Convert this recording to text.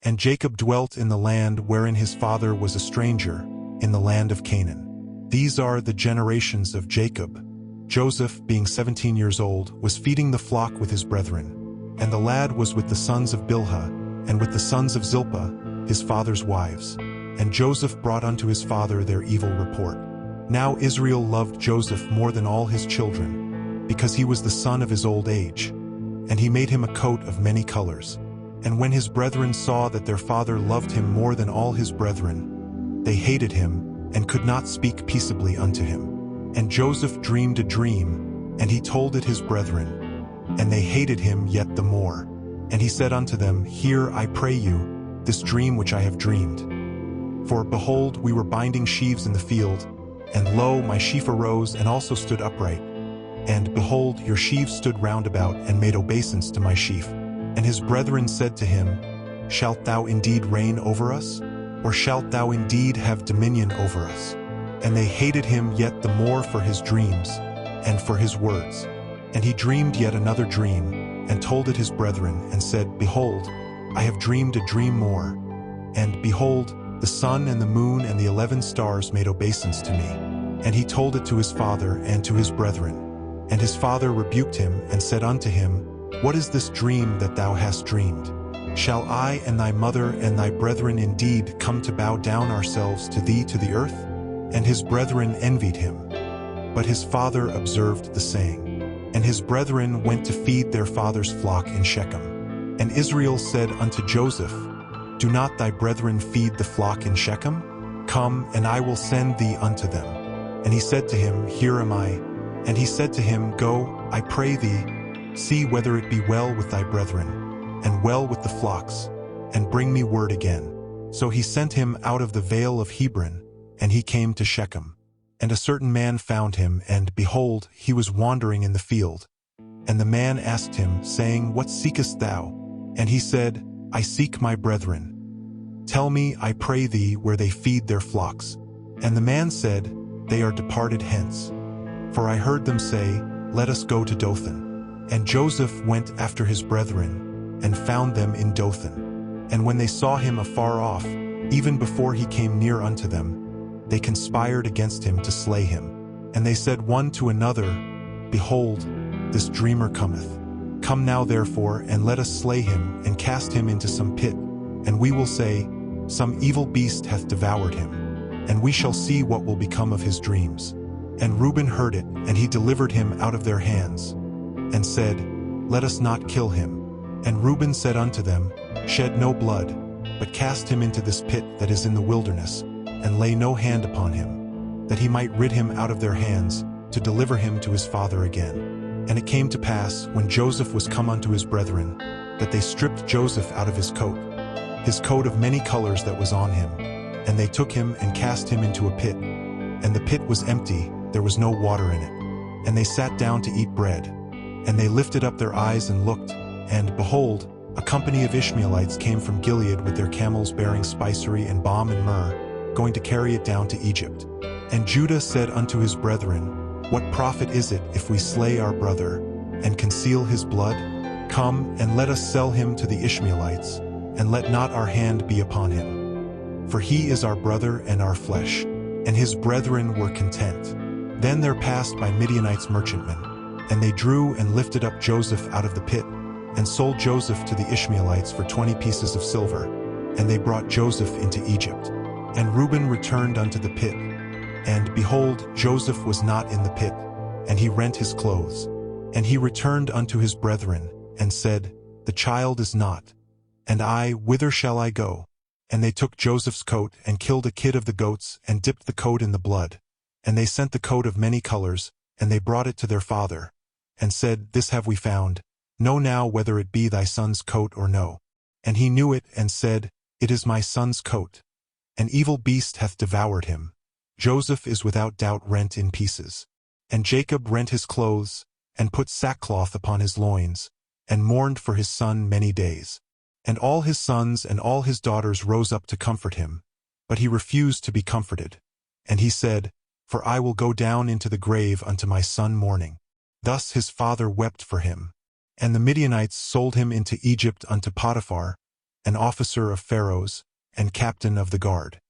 And Jacob dwelt in the land wherein his father was a stranger, in the land of Canaan. These are the generations of Jacob. Joseph, being 17 years old, was feeding the flock with his brethren. And the lad was with the sons of Bilhah, and with the sons of Zilpah, his father's wives. And Joseph brought unto his father their evil report. Now Israel loved Joseph more than all his children, because he was the son of his old age. And he made him a coat of many colors. And when his brethren saw that their father loved him more than all his brethren, they hated him, and could not speak peaceably unto him. And Joseph dreamed a dream, and he told it his brethren. And they hated him yet the more. And he said unto them, Hear, I pray you, this dream which I have dreamed. For, behold, we were binding sheaves in the field, and lo, my sheaf arose and also stood upright. And, behold, your sheaves stood round about, and made obeisance to my sheaf. And his brethren said to him, Shalt thou indeed reign over us? Or shalt thou indeed have dominion over us? And they hated him yet the more for his dreams, and for his words. And he dreamed yet another dream, and told it his brethren, and said, Behold, I have dreamed a dream more. And, behold, the sun and the moon and the 11 stars made obeisance to me. And he told it to his father and to his brethren. And his father rebuked him, and said unto him, What is this dream that thou hast dreamed? Shall I and thy mother and thy brethren indeed come to bow down ourselves to thee to the earth? And his brethren envied him. But his father observed the saying. And his brethren went to feed their father's flock in Shechem. And Israel said unto Joseph, Do not thy brethren feed the flock in Shechem? Come, and I will send thee unto them. And he said to him, Here am I. And he said to him, Go, I pray thee, see whether it be well with thy brethren, and well with the flocks, and bring me word again. So he sent him out of the vale of Hebron, and he came to Shechem. And a certain man found him, and, behold, he was wandering in the field. And the man asked him, saying, What seekest thou? And he said, I seek my brethren. Tell me, I pray thee, where they feed their flocks. And the man said, They are departed hence. For I heard them say, Let us go to Dothan. And Joseph went after his brethren, and found them in Dothan. And when they saw him afar off, even before he came near unto them, they conspired against him to slay him. And they said one to another, Behold, this dreamer cometh. Come now therefore, and let us slay him, and cast him into some pit. And we will say, Some evil beast hath devoured him. And we shall see what will become of his dreams. And Reuben heard it, and he delivered him out of their hands, and said, Let us not kill him. And Reuben said unto them, Shed no blood, but cast him into this pit that is in the wilderness, and lay no hand upon him, that he might rid him out of their hands, to deliver him to his father again. And it came to pass, when Joseph was come unto his brethren, that they stripped Joseph out of his coat of many colors that was on him. And they took him and cast him into a pit. And the pit was empty, there was no water in it. And they sat down to eat bread. And they lifted up their eyes and looked, and, behold, a company of Ishmaelites came from Gilead with their camels bearing spicery and balm and myrrh, going to carry it down to Egypt. And Judah said unto his brethren, What profit is it if we slay our brother, and conceal his blood? Come, and let us sell him to the Ishmaelites, and let not our hand be upon him. For he is our brother and our flesh. And his brethren were content. Then there passed by Midianites merchantmen, and they drew and lifted up Joseph out of the pit, and sold Joseph to the Ishmaelites for 20 pieces of silver. And they brought Joseph into Egypt. And Reuben returned unto the pit. And, behold, Joseph was not in the pit, and he rent his clothes. And he returned unto his brethren, and said, The child is not. And I, whither shall I go? And they took Joseph's coat, and killed a kid of the goats, and dipped the coat in the blood. And they sent the coat of many colors, and they brought it to their father, and said, This have we found. Know now whether it be thy son's coat or no. And he knew it, and said, It is my son's coat. An evil beast hath devoured him. Joseph is without doubt rent in pieces. And Jacob rent his clothes, and put sackcloth upon his loins, and mourned for his son many days. And all his sons and all his daughters rose up to comfort him, but he refused to be comforted. And he said, For I will go down into the grave unto my son mourning. Thus his father wept for him. And the Midianites sold him into Egypt unto Potiphar, an officer of Pharaoh's, and captain of the guard.